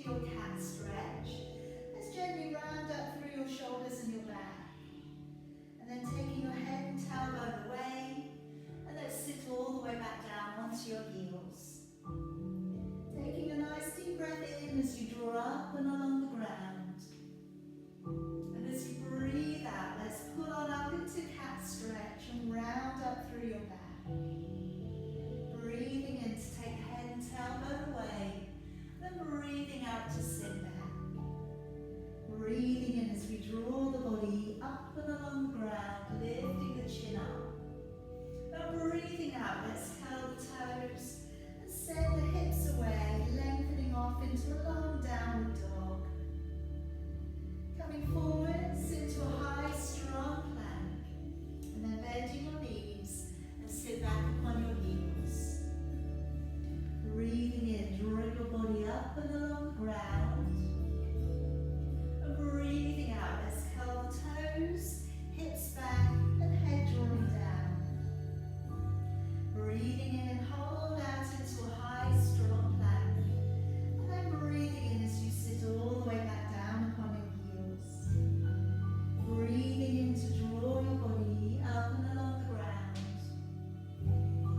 your cat stretch. Let's gently round up through your shoulders and your back. And then taking your head and tailbone away, and let's sit all the way back down onto your heels. Taking a nice deep breath in as you draw up and along the ground. And as you breathe out, let's pull on up into cat stretch and round up through your back. Breathing in to take head and tailbone away, then breathing out to sit back. Breathing in as we draw the body up and along the ground, lifting the chin up. And breathing out, let's curl the toes and send the hips away, lengthening off into a long downward dog. Coming forwards into a high, strong plank. And then bending your knees and sit back upon your heels. Breathing in, drawing your body up and along the ground. And breathing out, let's curl the toes, hips back, and head drawing down. Breathing in and hold out into a high, strong plank. And then breathing in as you sit all the way back down upon your heels. Breathing in to draw your body up and along the ground.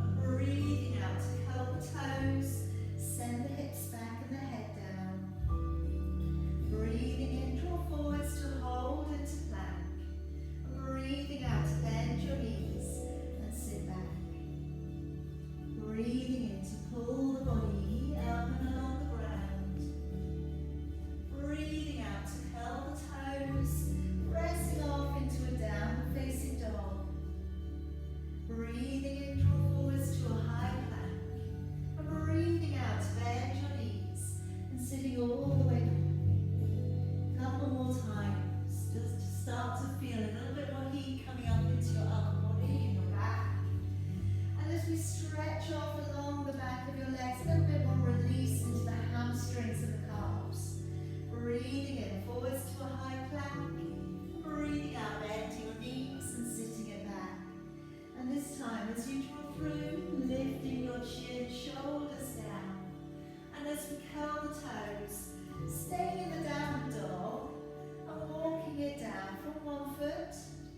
And breathing out to curl the toes, send the hips back and the head down. Breathing in, draw forwards to hold into plank. And breathing out to bend your knees and sit back. Breathing in to pull the body up and along the ground. Breathing out to curl the toes, pressing off into a downward facing dog. Breathing in, draw forwards to a high plank. And breathing out to bend your knees and sitting all the way back. Couple more times, just to start to feel a little bit more heat coming up into your upper body and your back. And as we stretch off along the back of your legs, a little bit more release into the hamstrings and the calves. Breathing in, forwards to a high plank. Breathing out, bending your knees and sitting it back. And this time, as you draw through, lifting your chin, shoulders down. And as we curl the toes, staying in the downward dog and walking it down from one foot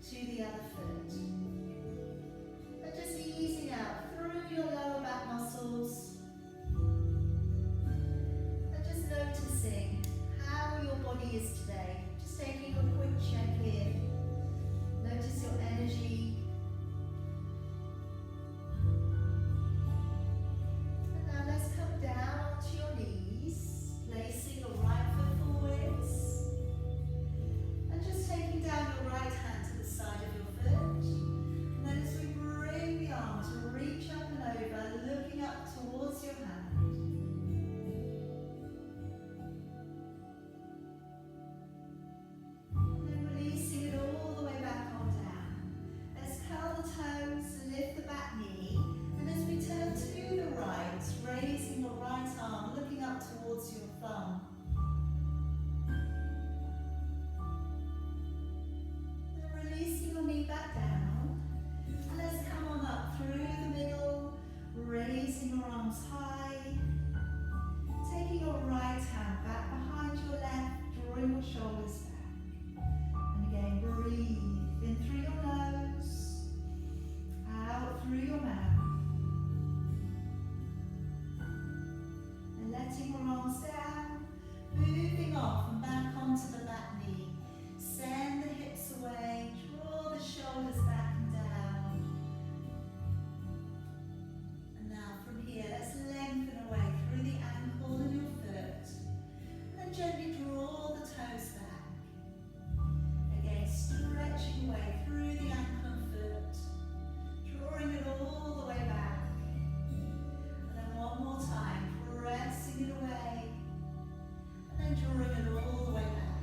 to the other foot. And just easing out through your lower back muscles. And just noticing how your body is today. Just taking a quick check in. Notice your energy. And now let's come down onto your knees, placing your right foot forwards. And just taking down your right hand to the side of your foot. And then as we bring the arms, reach up and over, looking up towards your hand. And then releasing it all the way back on down. Let's curl the toes, lift the back knee. And as we turn to the right, raising your right arm, looking up towards your thumb. And releasing your knee back down. And let's come on up through the middle, raising your arms high. Taking your right hand back behind your left, drawing your shoulders back. And again, breathe in through your nose, out through your mouth. And letting your arms down, moving off and back onto the back knee. Send the hips away, draw the shoulders back and down. And now from here, let's lengthen away through the ankle and your foot. And gently draw the toes back. Again, stretching away through the ankle and foot. Drawing it all the way back. And then one more time, pressing it away. And then drawing it all the way back.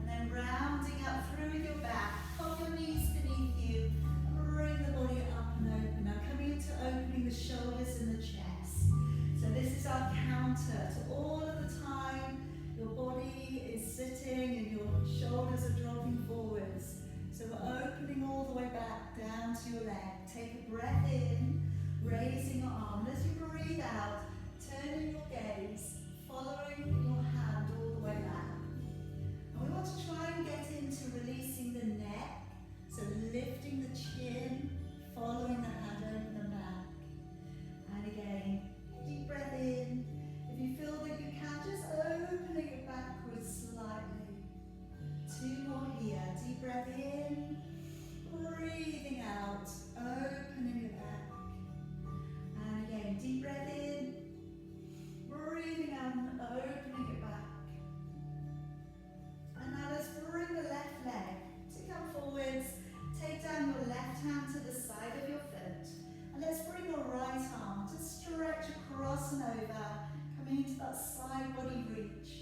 And then rounding up through your back, pop your knees beneath you, and bring the body up and open. Now coming into opening the shoulders and the chest. So this is our counter to all of the time your body is sitting and your shoulders are dropping forwards. So we're opening all the way back down to your leg. Take a breath in, raising your arm. As you breathe out, turning your gaze, following coming into that side body reach.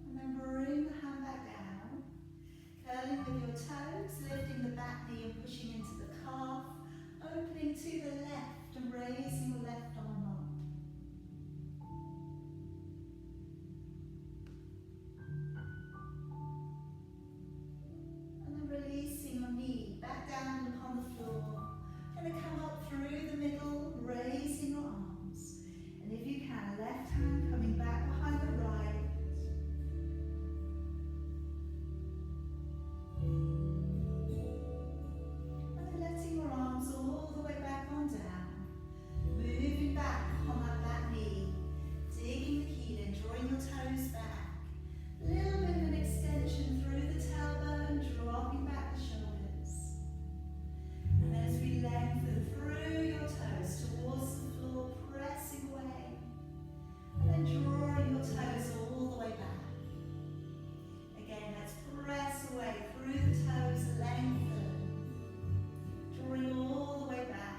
And then bring the hand back down, curling with your toes, lifting the back knee and pushing into the calf, opening to the left and raising your left arm up. And then releasing your knee back down upon the floor. Going to come up through the middle, raising your arms. And if you can, left hand coming back behind the right. And then letting your arms all the way back on down. Moving back on that back knee. Digging the heel in, drawing your toes back. A little bit of an extension through the tailbone, dropping back the shoulders. And as we lengthen through your toes towards the floor, pressing away. And then drawing your toes all the way back. Again, let's press away through the toes, lengthen. Drawing all the way back.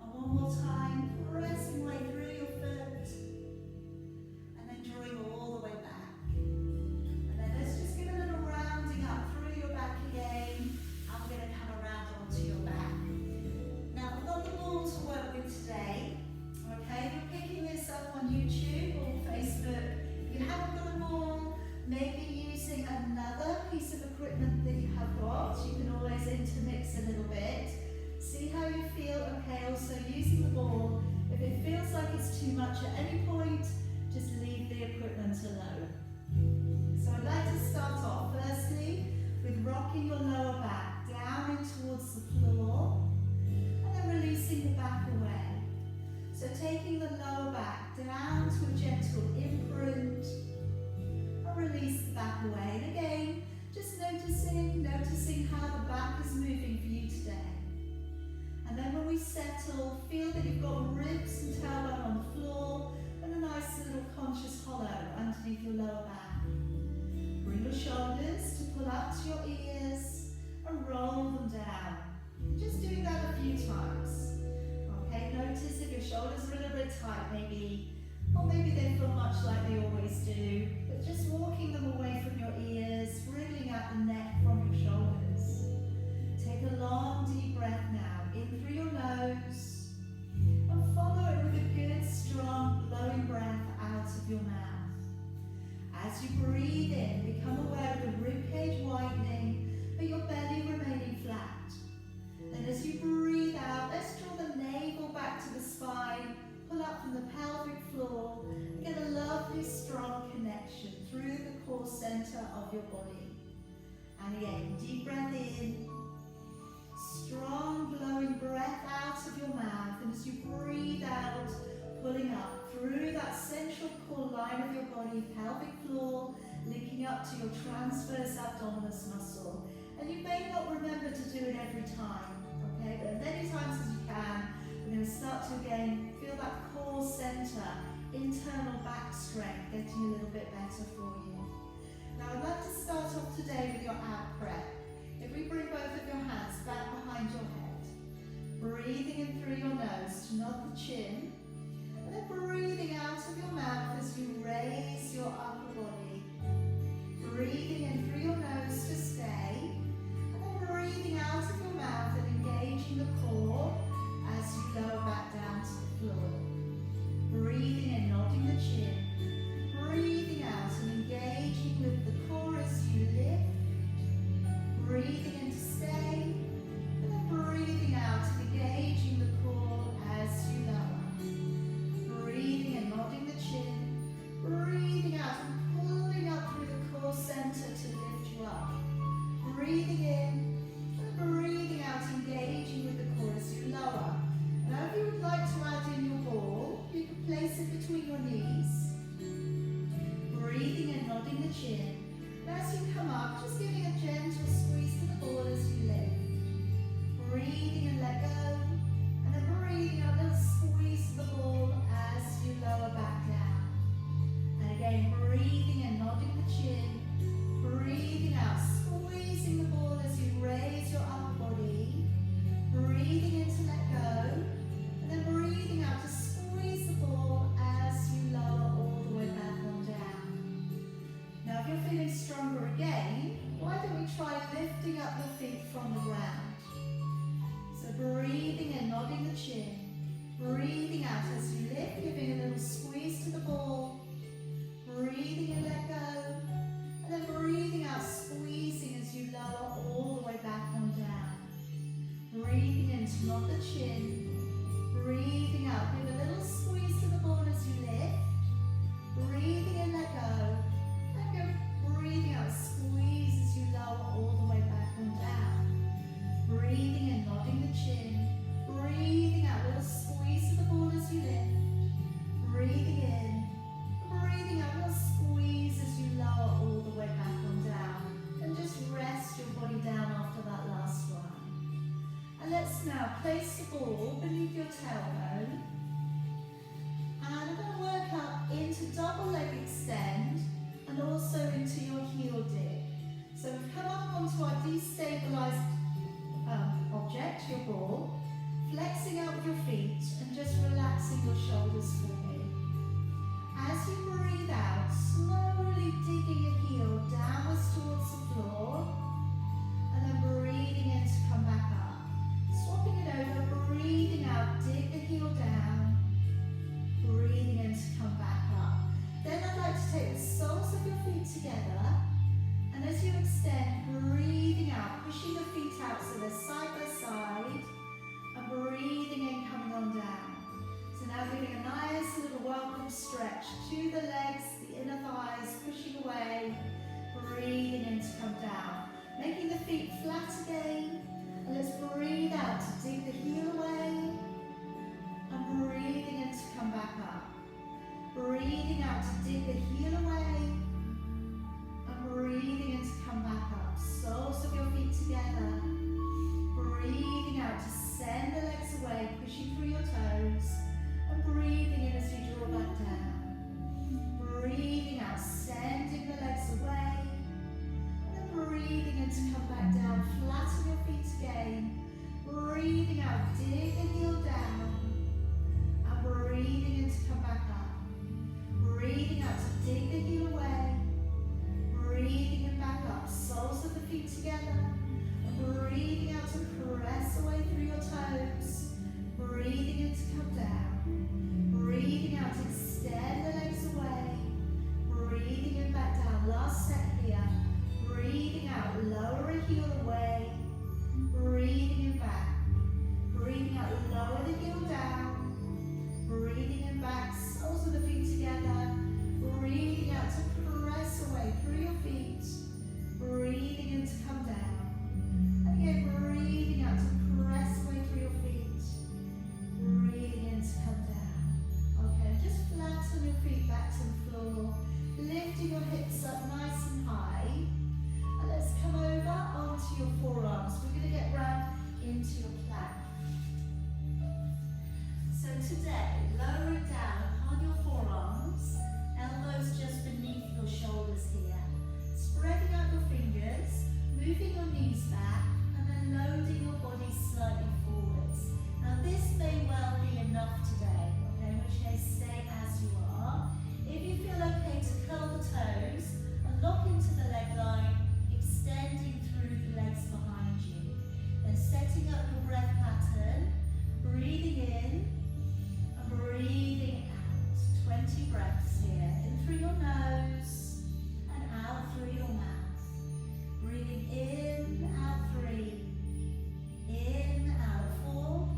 And one more time, pressing away through your foot. And then drawing all the way back. And then let's just give a little rounding up through your back again. I'm going to come around onto your back. Now, I've got the ball to work with today. Okay, if you're picking this up on YouTube or Facebook, if you haven't got a ball, maybe using another piece of equipment that you have got. You can always intermix a little bit. See how you feel. Okay, also using the ball. If it feels like it's too much at any point, just leave the equipment alone. So I'd like to start off firstly with rocking your lower back down in towards the floor and then releasing the back away. So taking the lower back down to a gentle imprint and release the back away. And again, just noticing how the back is moving for you today. And then when we settle, feel that you've got ribs and tailbone on the floor and a nice little conscious hollow underneath your lower back. Bring your shoulders to pull up to your ears and roll them down. Just doing that a few times. Okay, notice if your shoulders are a little bit tight maybe, or maybe they feel much like they always do, but just walking them away from your ears, wriggling out the neck from your shoulders. Take a long deep breath now, in through your nose, and follow it with a good strong blowing breath out of your mouth. As you breathe in, become aware of the ribcage widening, but your belly remaining flat. Then as you breathe out, let's draw the navel back to the spine, pull up from the pelvic floor, and get a lovely strong connection through the core center of your body. And again, deep breath in, strong blowing breath out of your mouth, and as you breathe out, pulling up through that central core line of your body, pelvic floor, linking up to your transverse abdominis muscle. And you may not remember to do it every time, okay, but as many times as you can. We're going to start to again feel that core center, internal back strength getting a little bit better for you. Now I'd like to start off today with your out breath. If we bring both of your hands back behind your head, breathing in through your nose to nod the chin, and then breathing out of your mouth as you raise your upper body. Breathing in through your nose to stay, and then breathing out of your mouth and engaging the core as you lower back down to the floor. Breathing in, nodding the chin. Breathing out and engaging with the core as you lift. Breathing in to stay, and then breathing out and engaging the core as you lower. Breathing in, nodding the chin. Breathing out and pulling up through the core center to lift you up. Breathing in, and breathing out, engaging with the core as you lower. Now if you would like to add in your ball, you can place it between your knees. Breathing and nodding the chin. And as you come up, just giving a gentle squeeze to the ball as you lift. Breathing and let go. And then breathing out, a little squeeze to the ball as you lower back down. And again, breathing and nodding the chin. Breathing out, squeezing the ball as you lifting up your feet from the ground. So breathing in, nodding the chin. Breathing out as you lift, giving a little squeeze to the ball. Breathing in, let go. And then breathing out, squeezing as you lower all the way back on down. Breathing in to nod the chin. Breathing out, give a little squeeze to the ball as you lift. Breathing in, let go. And go breathing out, squeeze as you lower all the way back on down. Breathing in, nodding the chin. Breathing out, little squeeze to the ball as you lift. Breathing in. Breathing out, little squeeze as you lower all the way back on down. And just rest your body down after that last one. And let's now place the ball beneath your tailbone. And I'm going to work up into double leg extend and also into your heel dig. So we've come up onto our destabilized object, your ball, flexing out with your feet and just relaxing your shoulders fully. As you breathe out, slowly digging your heel downwards towards the floor and then breathing in to come back up. Swapping it over, breathing out, dig the heel down, breathing in to come back up. Then I'd like to take the soles of your feet together, and as you extend, breathing out, pushing the feet out so they're side by side, and breathing in, coming on down. So now giving a nice little welcome stretch to the legs, the inner thighs, pushing away, breathing in to come down. Making the feet flat again, and let's breathe out to dig the heel away, and breathing in to come back up. Breathing out to dig the heel away, and breathing in to come back up. Soles of your feet together. Breathing out to send the legs away, pushing through your toes, and breathing in as you draw back down. Breathing out, sending the legs away, and then breathing in to come back down, flatten your feet again. Breathing out, dig the heel down, and breathing in to come back up. Breathing out to dig the heel away, breathing in back up, soles of the feet together, and breathing out to press away through your toes, breathing in to come down, breathing out to extend the legs away, breathing in back down, last set here, breathing out, lower a heel away, breathing in back, breathing out, lower the heel down, breathing in back, soles of the feet together, breathing out to press away through your feet, breathing in to come down. Again, breathing out to press away through your feet, breathing in to come down. Okay, just flatten your feet back to the floor, lifting your hips up nice and high. And let's come over onto your forearms. We're going to get round into your plank. So today, lowering down upon your forearms, elbows just beneath your shoulders here. Spreading out your fingers, moving your knees back, and then loading your body slightly forwards. Now this may well be enough today, okay, in which case stay as you are. If you feel okay to curl the toes and lock into the leg line, extending through the legs behind you. Then setting up your breath pattern, breathing in and breathing out. 20 breaths here. In through your nose and out through your mouth. Breathing in, out 3. In, out 4.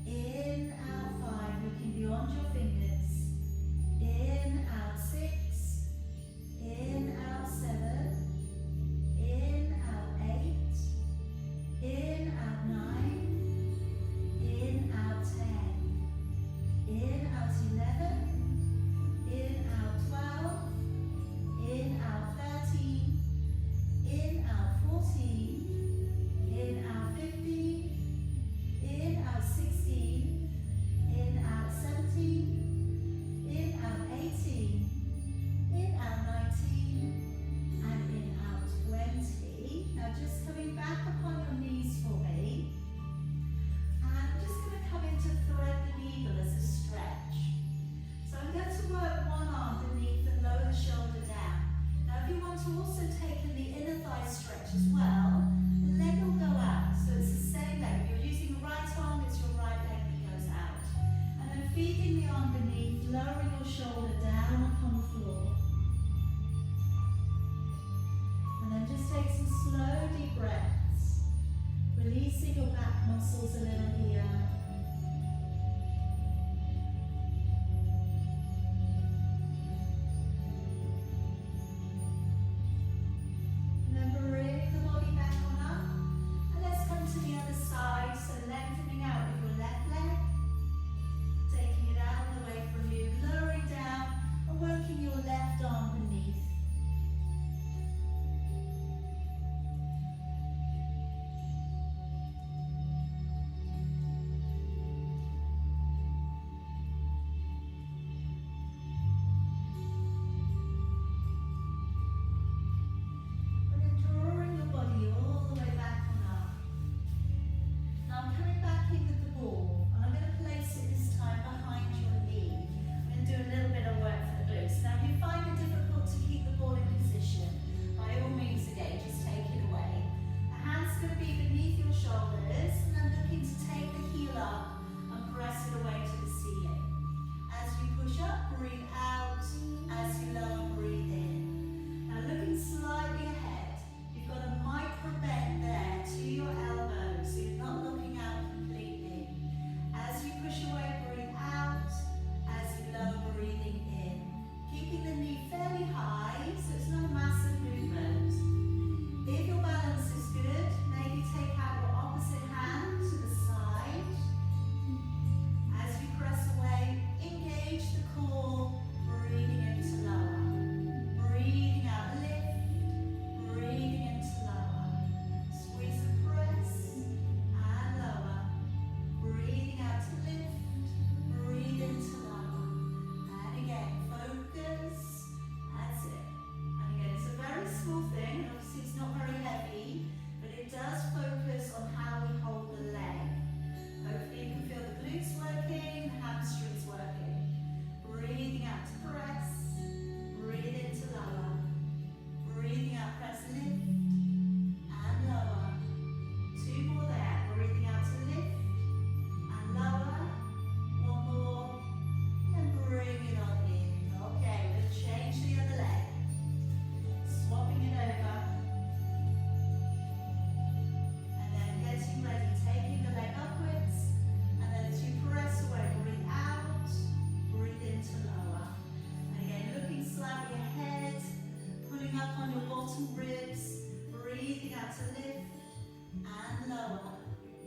In, out 5. Looking beyond your fingers. In, out 6. In, out 7. lower.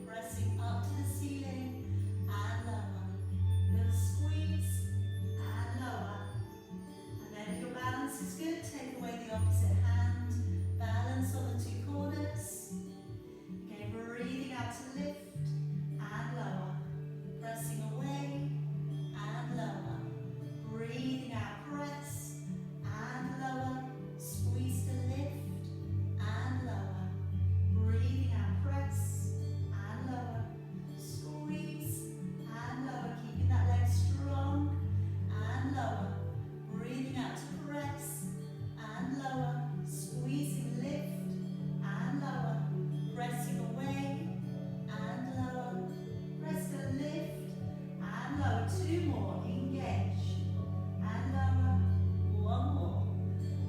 Pressing up to the ceiling and lower. Little squeeze and lower. And then if your balance is good, take away the opposite hand. Balance on the two corners. Again, breathing out to lift and lower. Pressing away and lower. Breathing out, press and lower. Squeeze to lift and lower. Breathing out, press and lower. Squeeze and lower. Keeping that leg strong and lower. Breathing out to press and lower. Squeezing, lift and lower. Pressing away and lower. Press to lift and lower. Two more. Engage and lower. One more.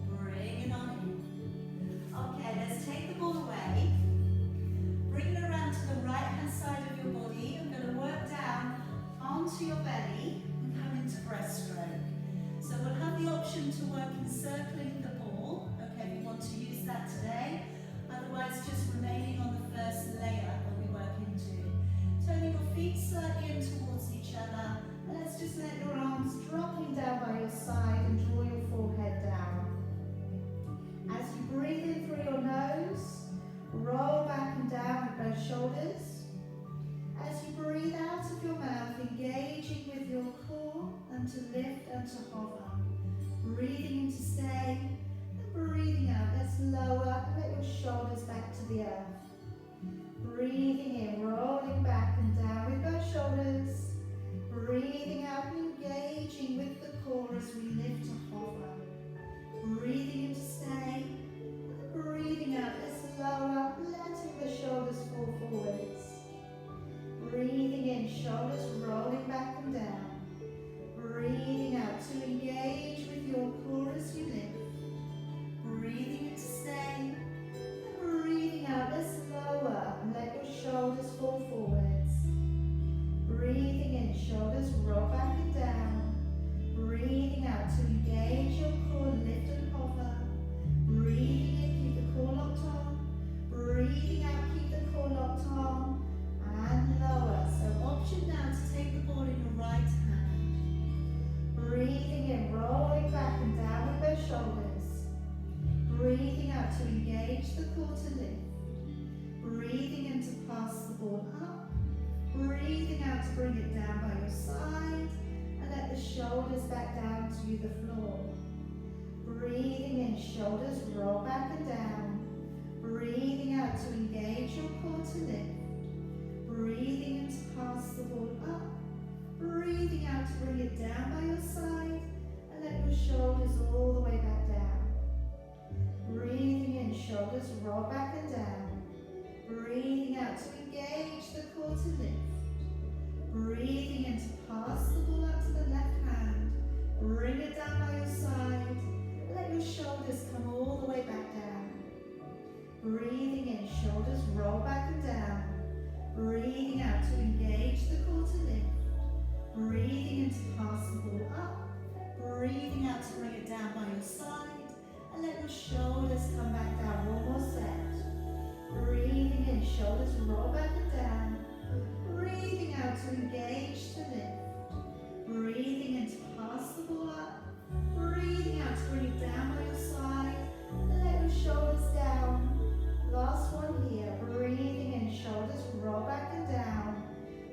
Bring it on in. Okay, let's take the ball away. Bring it around to the right hand side of your body. I'm going to work down onto your belly and come into breaststroke. So we'll have the option to work encircling the ball. Okay, if you want to use that today. Otherwise, just remaining on the first layer that we work into. Turning your feet slightly in towards each other. And let's just let your arms dropping down by your side and draw your forehead down. As you breathe in through your nose, roll back and down with both shoulders. As you breathe out of your mouth, engaging with your core and to lift and to hover. Breathing in to stay and breathing out. Let's lower and let your shoulders back to the earth. Breathing in, rolling back and down with both shoulders. Breathing out and engaging with the core as we lift to hover. Breathing in to stay and breathing out. Let's lower, letting the shoulders fall forwards. Breathing in, shoulders rolling back and down. Breathing out to engage with your core as you lift. Breathing in to stay and breathing out. Let's lower and let your shoulders fall forwards. Breathing in, shoulders roll back and down. Breathing out to engage your core, lift and hover. Breathing in, keep the core locked on. Breathing out, keep the core locked on. And lower. So option now to take the ball in your right hand. Breathing in, rolling back and down with both shoulders. Breathing out to engage the core to lift. Breathing in to pass the ball up. Breathing out to bring it down by your side. And let the shoulders back down to the floor. Breathing in, shoulders roll back and down. Breathing out to engage your core to lift. Breathing in to pass the ball up. Breathing out to bring it down by your side. And let your shoulders all the way back down. Breathing in, shoulders roll back and down. Breathing out to engage the core to lift. Breathing in to pass the ball up to the left hand. Bring it down by your side. Let your shoulders come all the way back down. Breathing in, shoulders roll back and down. Breathing out to engage the core to lift. Breathing in to pass the ball up. Breathing out to bring it down by your side. And let your shoulders come back down. One more set. Breathing in, shoulders roll back and down. Breathing out to engage to lift. Breathing in to pass the ball up. Breathing out to bring it down by your side. And let your shoulders down. Last one here. Breathing in, shoulders roll back and down.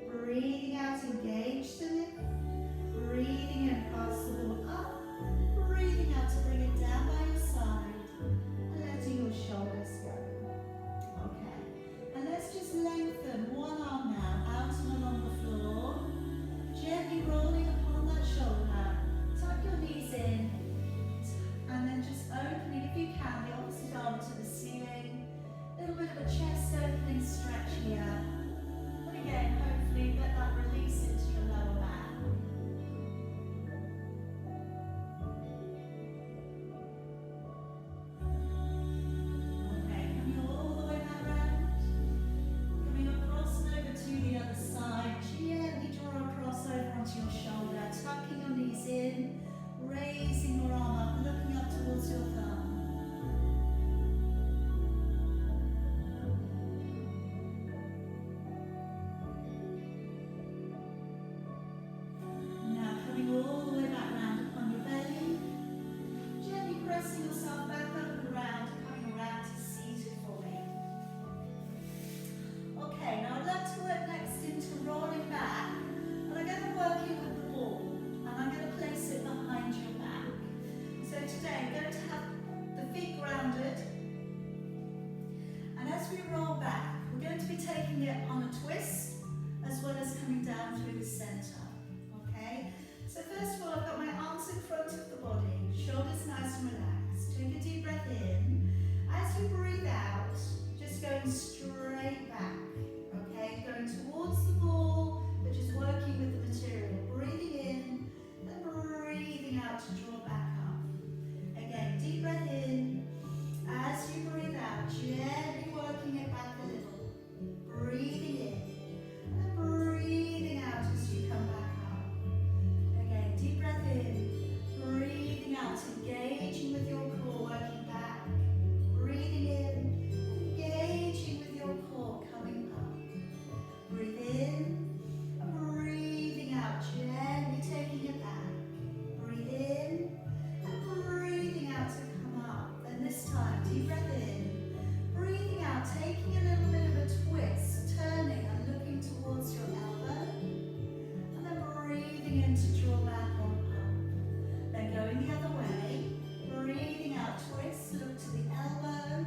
Breathing out, engage to lift. Breathing in, pass the ball up. Breathing out to bring it down by your side. And letting your shoulders go. Okay. And let's just lengthen one arm now, out and along the floor. Gently rolling upon that shoulder. Tuck your knees in. And then just opening, if you can, the opposite arm to the ceiling. A little bit of a chest opening stretch here. And again, hopefully let that release into your lower back. Okay, coming all the way back round. Coming across and over to the other side. Gently draw across over onto your shoulder. Tucking your knees in. Raising your arm up, looking up towards your thumb. as we roll back, we're going to be taking it on a twist as well as coming down through the center. Okay? So first of all, I've got my arms in front of the body, shoulders nice and relaxed. Take a deep breath in. As you breathe out, just going straight back. Okay? Going towards the ball, but just working with the material. Breathing in, then breathing out to draw back up. Again, deep breath in. As you breathe out, gently working it back a little. Breathing in, and then breathing out as you come back up. Again, deep breath in, breathing out, engaging with your core, working back. Breathing in, engaging with your core, coming up. Breathe in, and breathing out, gently taking it back. Breathe in, and breathing out to come up. And this time, deep breath in, breathing out, taking a little bit of a twist, turning and looking towards your elbow, and then breathing in to draw back on up. Then going the other way, breathing out, twist, look to the elbow,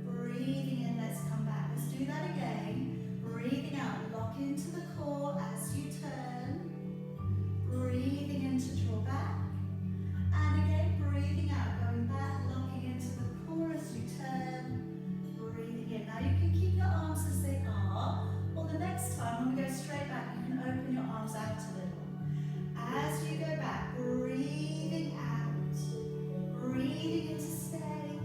breathing in, let's come back. Let's do that again. Breathing out, lock into the core as you turn, breathing in to draw back, and again, breathing out, going back, locking into the core as you turn, breathing in. Now you can keep your arms as they are, or the next time when we go straight back, you can open your arms out a little. As you go back, breathing out, breathing in to stay,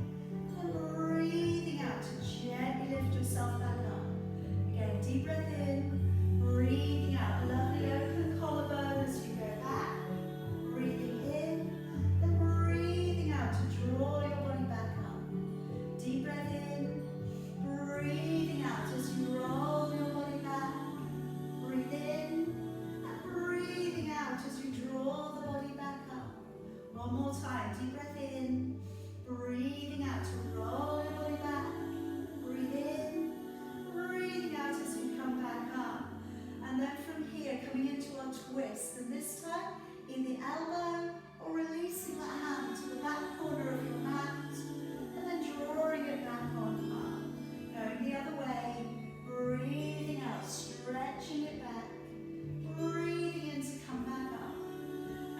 and breathing out to gently lift yourself back up. Again, deep breath in, breathing out, lovely open collarbone as you go back, breathing in, then breathing out to draw your body back up. Deep breath in, breathing out as you roll your body back. Breathe in, and breathing out as you draw the body back up. One more time, deep breath in, breathing out to roll your body back. Breathe in, breathing out as you come back up. And then from here, coming into our twist, and this time in the elbow, or releasing that hand to the back corner of your mat, and then drawing it back on up. Going the other way, breathing out, stretching it back, breathing in to come back up.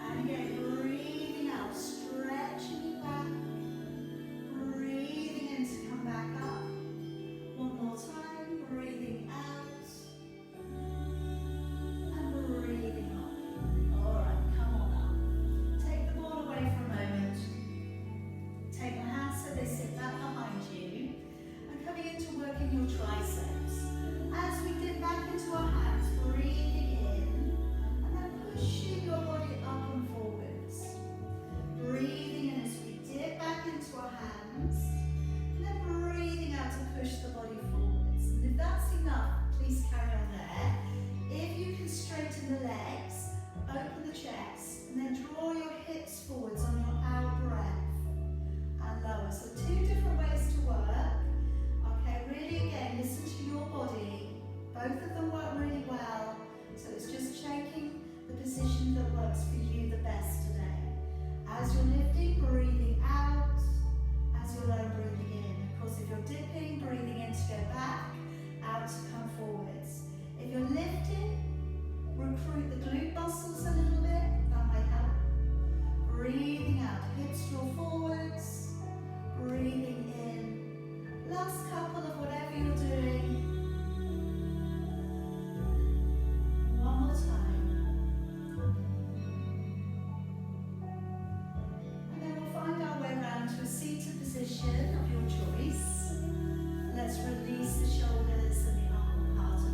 And again, breathing out, stretching it back, breathing in to come back up. One more time, breathing out, and breathing up. All right, come on up. Take the ball away for a moment. Take your hands so they sit back behind you. And coming into working your triceps. As we dip back into our hands, breathing in, and then pushing your body up and forwards. Breathing in as we dip back into our hands, and then breathing out to push the body forwards. And if that's enough, please carry on there. If you can straighten the legs, open the chest, and then draw your hips forwards on your out breath and lower. So two different ways to work. Okay, really again, listen to your body. Both of them work really well. So it's just checking the position that works for you the best today. As you're lifting, breathing out. As you're low, breathing in. Of course, if you're dipping, breathing in to go back, out to come forwards. If you're lifting, recruit the glute muscles a little bit. That might help. Breathing out, hips draw forwards. Breathing in. Last couple of whatever you're doing. One more time. And then we'll find our way around to a seated position of your choice. Let's release the shoulders and the upper part of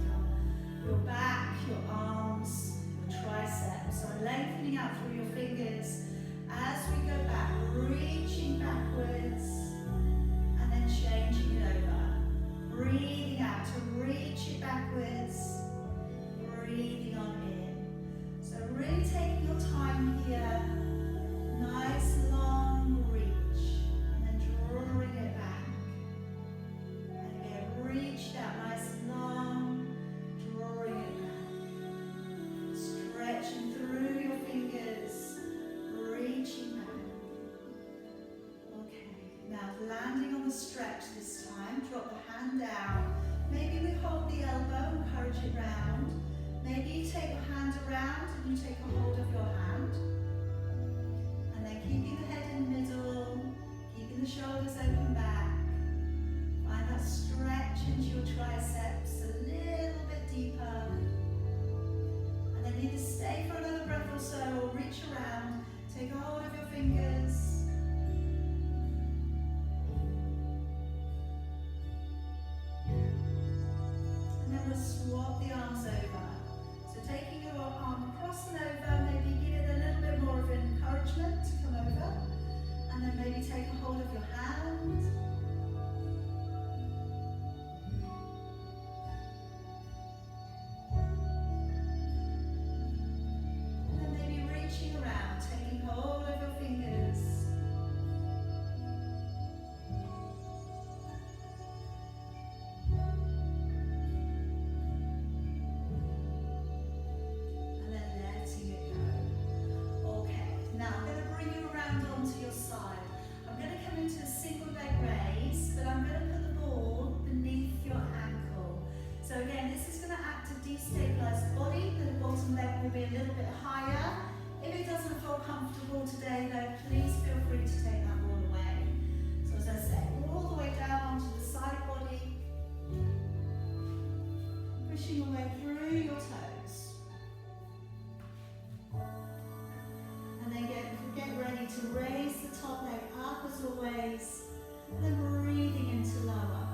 your back, your arms, your triceps. So lengthening out through your fingers as we go back, reaching backwards and then changing it over. Breathing out to reach it backwards, breathing on in. So really taking your time here, nice long reach, and then drawing it back. And again, reach that nice and long, drawing it back. Stretching through your fingers, reaching back. Okay, now landing on the stretch this time, drop the hand swap the arms over. So taking your arm across and over, maybe give it a little bit more of an encouragement to come over. And then maybe take a hold of your hand. And then maybe reaching around, taking hold of your fingers. So again, this is going to act to destabilize the body. The bottom leg will be a little bit higher. If it doesn't feel comfortable today though, please feel free to take that ball away. So as I said, all the way down onto the side body, pushing your way through your toes. And then get ready to raise the top leg up as always, and then breathing into lower.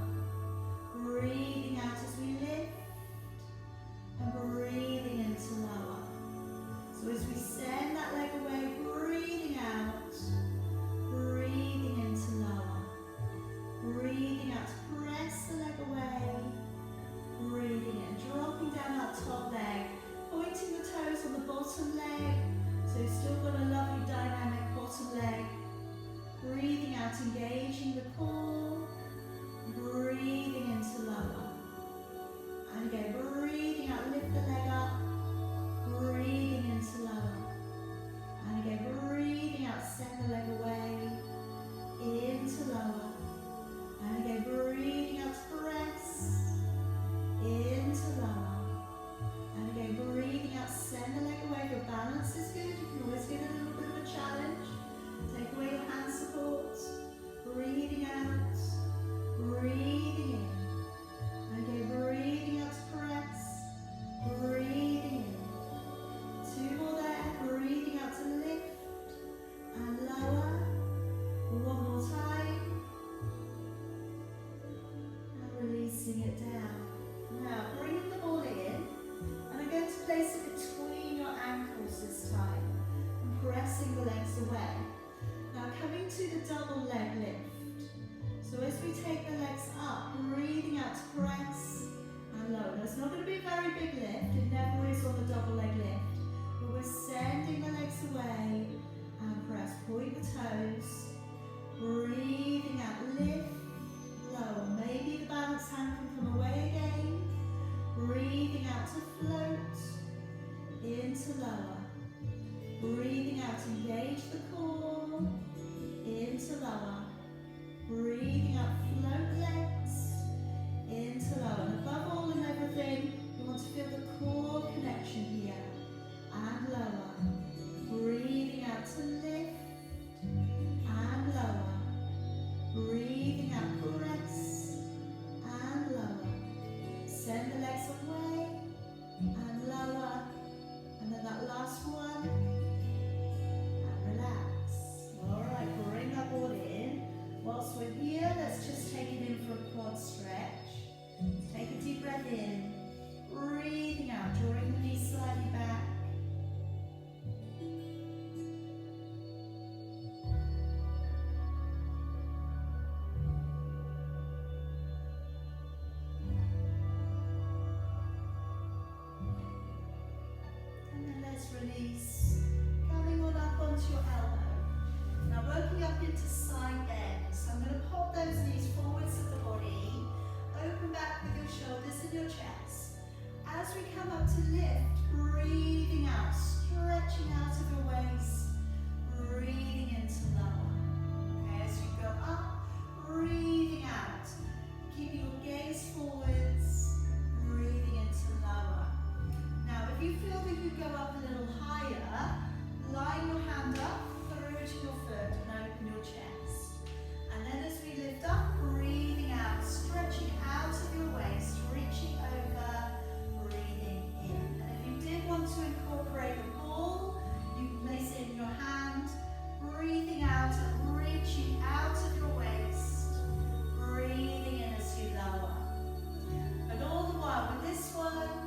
Breathing out as we lift, and breathing into lower. So as we send that leg away, breathing out, breathing into lower. Breathing out to press the leg away, breathing in, dropping down that top leg, pointing the toes on the bottom leg, so you've still got a lovely dynamic bottom leg. Breathing out, engaging the core. Breathing into lower. And again, breathing out, lift the leg up. Breathing into lower. And again, breathing out, send the leg away. Into lower. And again, breathing out to press. Into lower. And again, breathing out, send the leg away. If your balance is good, you can always give it a little bit of a challenge. Take away your hand support. Breathing out. Breathing in. Okay, breathing out to press. Breathing in. Two more there. Breathing out to lift. And lower. One more time. And releasing it down. Now, bringing the ball in. And I'm going to place it between your ankles this time. And pressing the legs away. Now, coming to the double leg lift. So as we take the legs up, breathing out to press and lower. Now it's not going to be a very big lift, it never is on the double leg lift. But we're sending the legs away and press. Point the toes. Breathing out, lift, lower. Maybe the balance hand can come away again. Breathing out to float, into lower. Breathing out, engage the core, into lower. Breathing out, float legs, into lower. And above all and everything, you want to feel the core connection here. And lower. Breathing out to lift, and lower. Breathing out, press, and lower. Send the legs away, and lower. And then that last one, and relax. Alright, bring that ball in. Whilst we're here, let's just take it in for a quad stretch. Take a deep breath in, breathing out, drawing the knees slightly back. And then let's release, coming on up onto your elbow. Now working up into side bend. So I'm going to pop those knees forwards of the body, open back with your shoulders and your chest. As we come up to lift, breathing out, stretching out of your waist, breathing into lower. Okay, as you go up, breathing out, keeping your gaze forwards, breathing into lower. Now if you feel that you go up a little higher, line your hand up through to your foot and open your chest. And then as we lift up, breathing out, stretching out of your waist, reaching over, breathing in. And if you did want to incorporate a ball, you can place it in your hand, breathing out and reaching out of your waist, breathing in as you lower. But all the while with this one,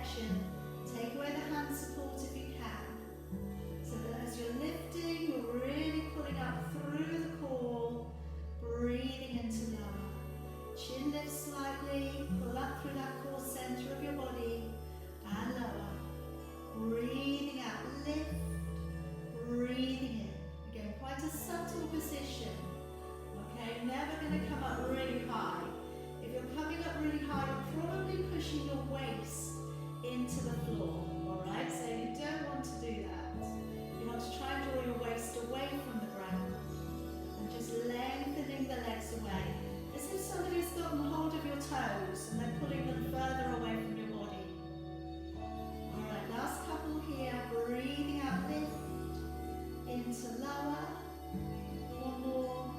connection. Take away the hand support if you can. So that as you're lifting, you're really pulling up through the core, breathing into lower. Chin lifts slightly, pull up through that core center of your body, and lower. Breathing out, lift, breathing in. Again, quite a subtle position. Okay, never going to come up really high. If you're coming up really high, you're probably pushing your waist into the floor. Alright, so you don't want to do that. You want to try and draw your waist away from the ground. And just lengthening the legs away. As if somebody's gotten hold of your toes and they're pulling them further away from your body. Alright, last couple here. Breathing out, lift into lower. One more.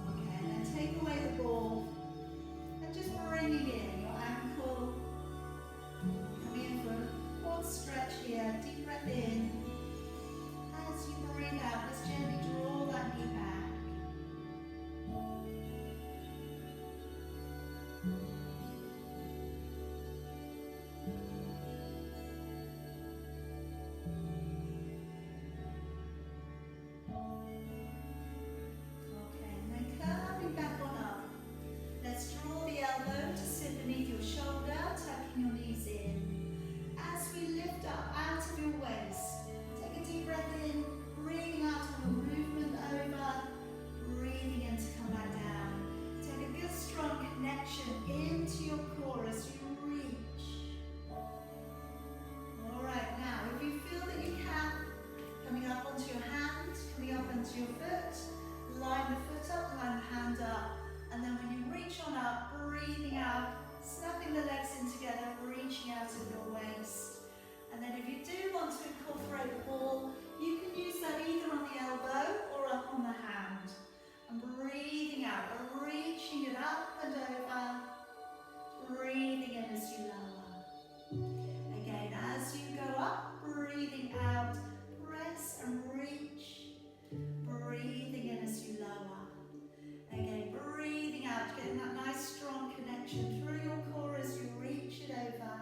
Okay, and then take away the ball. And just bringing in your ankle. Coming in for a quad stretch here. Deep breath in. As you breathe out, just gently draw that knee back. Into your core as you reach. Alright, now if you feel that you can, coming up onto your hand, coming up onto your foot, line the foot up, line the hand up, and then when you reach on up, breathing out, snapping the legs in together, reaching out of your waist. And then if you do want to incorporate the ball, you can use that either on the elbow or up on the hand. And breathing out, reaching it up and over. Breathing in as you lower. Again, as you go up, breathing out, press and reach. Breathing in as you lower. Again, breathing out, getting that nice strong connection through your core as you reach it over.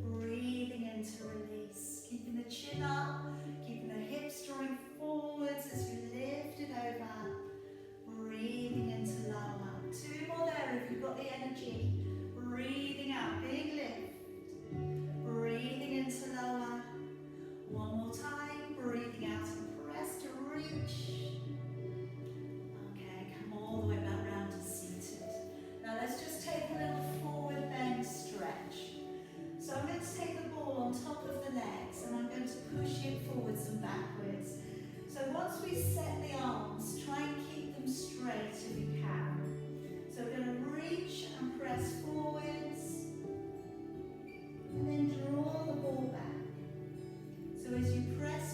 Breathing in to release. Keeping the chin up, keeping the hips drawing forwards as you lift it over. Breathing into lower. Two more there if you've got the energy. Breathing out, big lift. Breathing into lower. One more time. Breathing out and press to reach. Okay, come all the way back round to seated. Now let's just take a little forward bend stretch. So I'm going to take the ball on top of the legs and I'm going to push it forwards and backwards. So once we set the arms, try and keep them straight if you can. So we're going to reach and press forwards and then draw the ball back. So as you press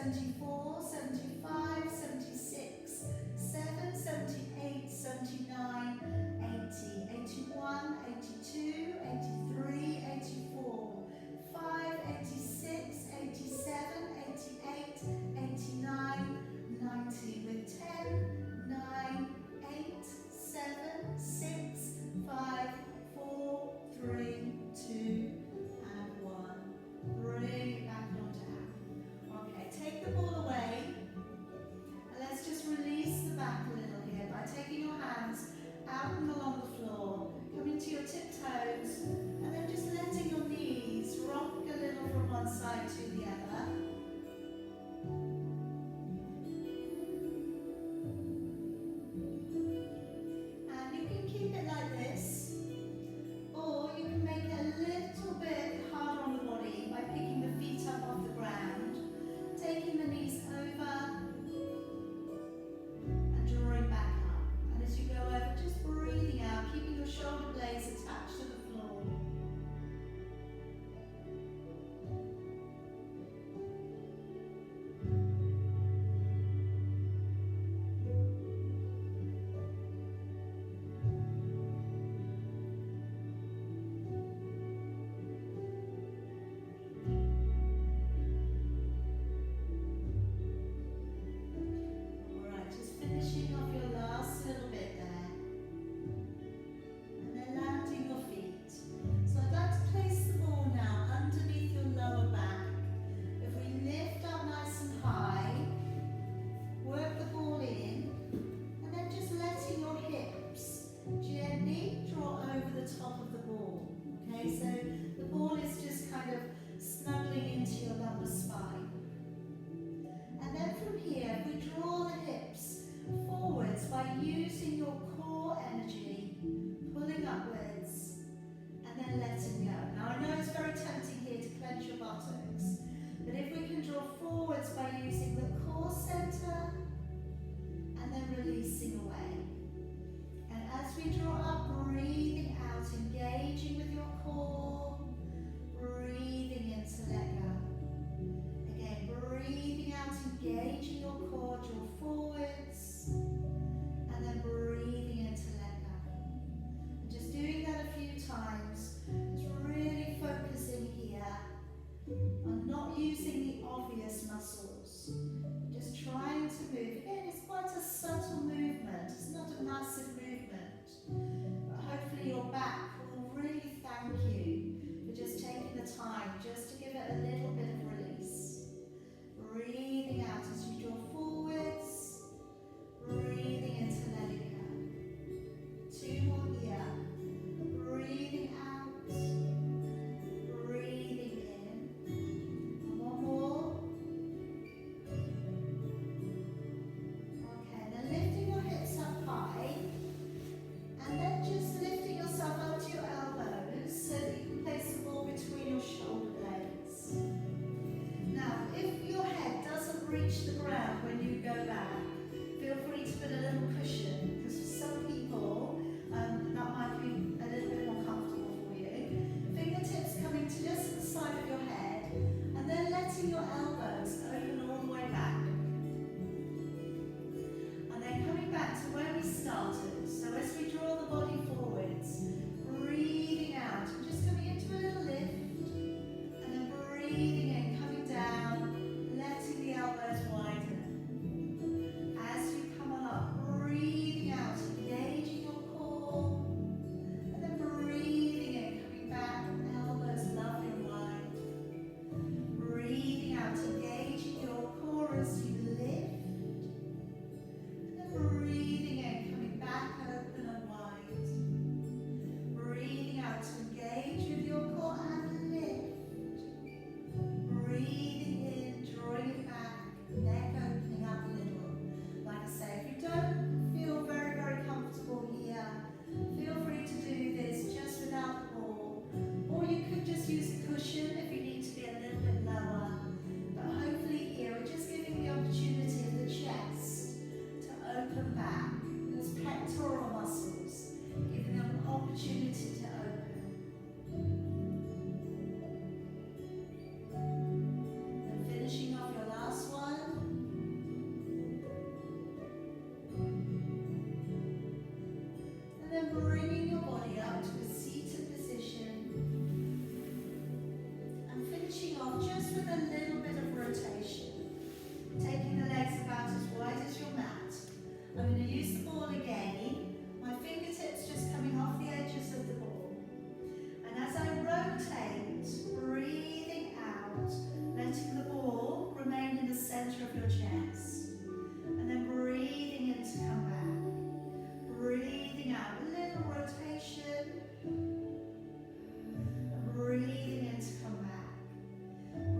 74, 75, 76, 7, 78, 79, 80, 81, 82, 83, 84, 5, 86, 87, 88, 89, 90 with 10, 9, 8, 7, 6, 5, 4, 3, 2, and 1. Bring it back on down. Okay, take the ball away. And let's just release the back a little here by taking your hands out and along the floor, coming to your tiptoes, and then just letting your knees rock a little from one side to the other. And you can keep it like this, or you can make it a little bit harder on the body by picking the feet up off the ground, taking the knees over, and drawing back up. And as you go over, just breathing out, keeping your shoulder blades attached to the floor. Alright, just finishing off your last little bit there. And then landing your feet. So I'd like to place the ball now underneath your lower back. If we lift up nice and high, work the ball in, and then just letting your hips gently draw over the top of the ball. Okay, so the ball is just kind of snuggling into your lumbar spine. And then from here, we draw the hips forwards by using your core energy, pulling upwards, and then letting go. Now I know it's very tempting here to clench your buttocks, but if we can draw forwards by using the core center, and then releasing away. And as we draw up, breathing out, engaging with your core, breathing in to let go. Again, breathing out, engaging your core, draw forwards, and then breathing in to let go. And just doing that a few times, just really focusing here on not using the obvious muscles, just trying to move. Again, it's quite a subtle movement, it's not a massive movement, but hopefully your back will really thank you for just taking the time just to give it a little bit of release. Breathing out as you draw forwards, breathing into letting go. 2 more here. Breathing out, breathing in. And 1 more. Okay, then lifting your hips up high, and then just lifting yourself up to your elbows so that you can place the ball between your shoulders. just with a little bit of rotation. Taking the legs about as wide as your mat. I'm going to use the ball again. My fingertips just coming off the edges of the ball. And as I rotate, breathing out, letting the ball remain in the center of your chest. And then breathing in to come back. Breathing out, a little rotation. And breathing in to come back.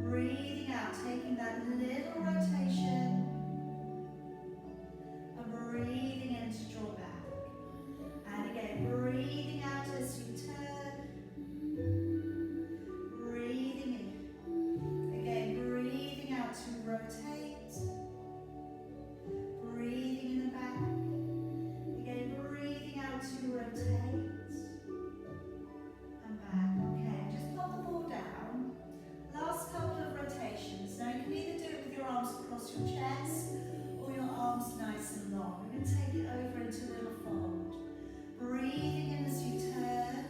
Breathing out, taking that little rotation. And breathing in to draw back. And again, breathing out as you turn. Breathing in. Again, breathing out to rotate. Breathing in the back. Again, breathing out to rotate. And back. Okay, just pop the ball down. Last couple of rotations. Now you can either do it with your arms across your chest or your arms nice and long. We're going to take it over into a little fold. Breathing in as you turn.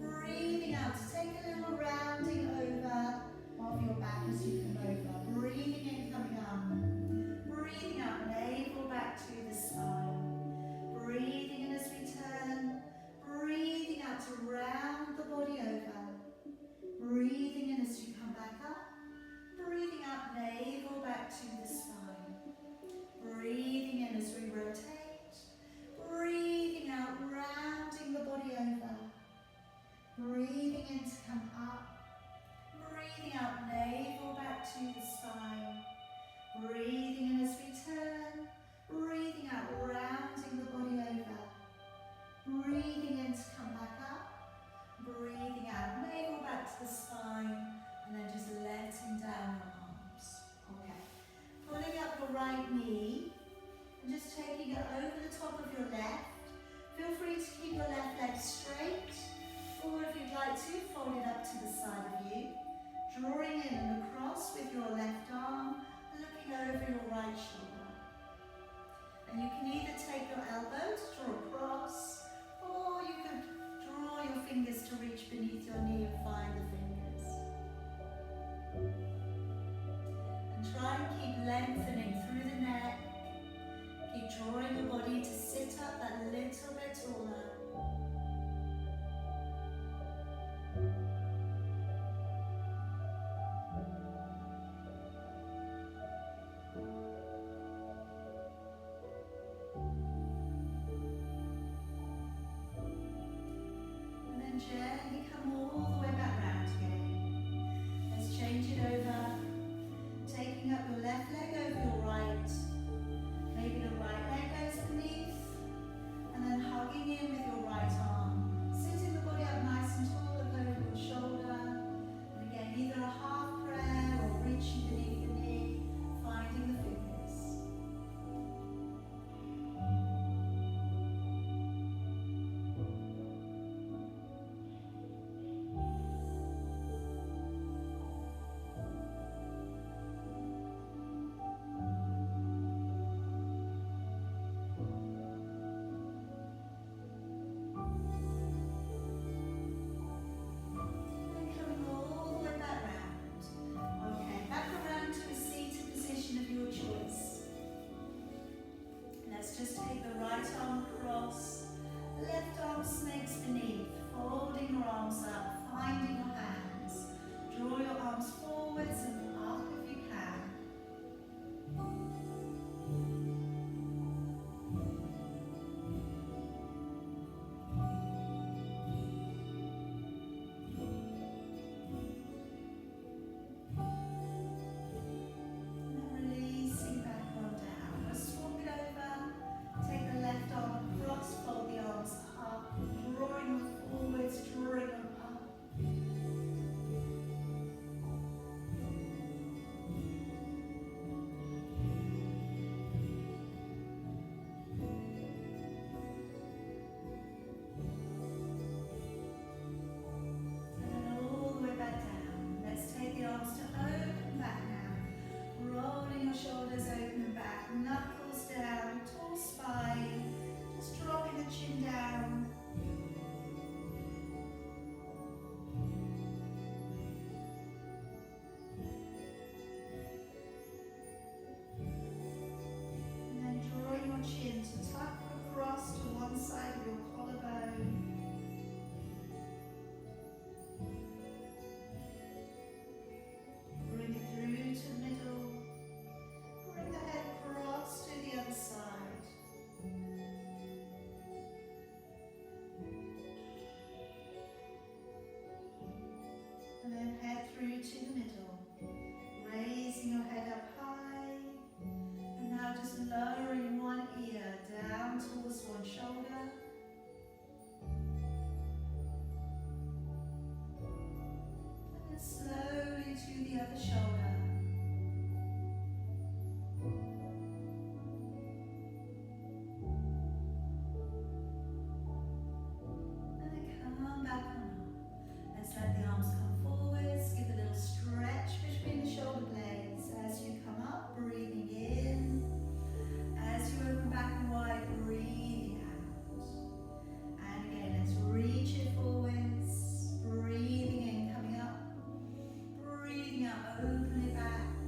Breathing out to take a little rounding over of your back as you come over. Breathing in, coming up. Breathing out, navel back to the spine. Breathing in as we turn. Breathing out to round the body over. Breathing in as you come back up. Breathing out, navel back to the spine. Breathing in as we rotate. Breathing out, rounding the body over. Breathing in to come up. Breathing out, navel back to the spine. Breathing in as we turn. Breathing out, rounding the body over. Breathing in to come back up. Breathing out, navel back to the spine. And then just letting down your arms. Okay. Pulling out, open it back.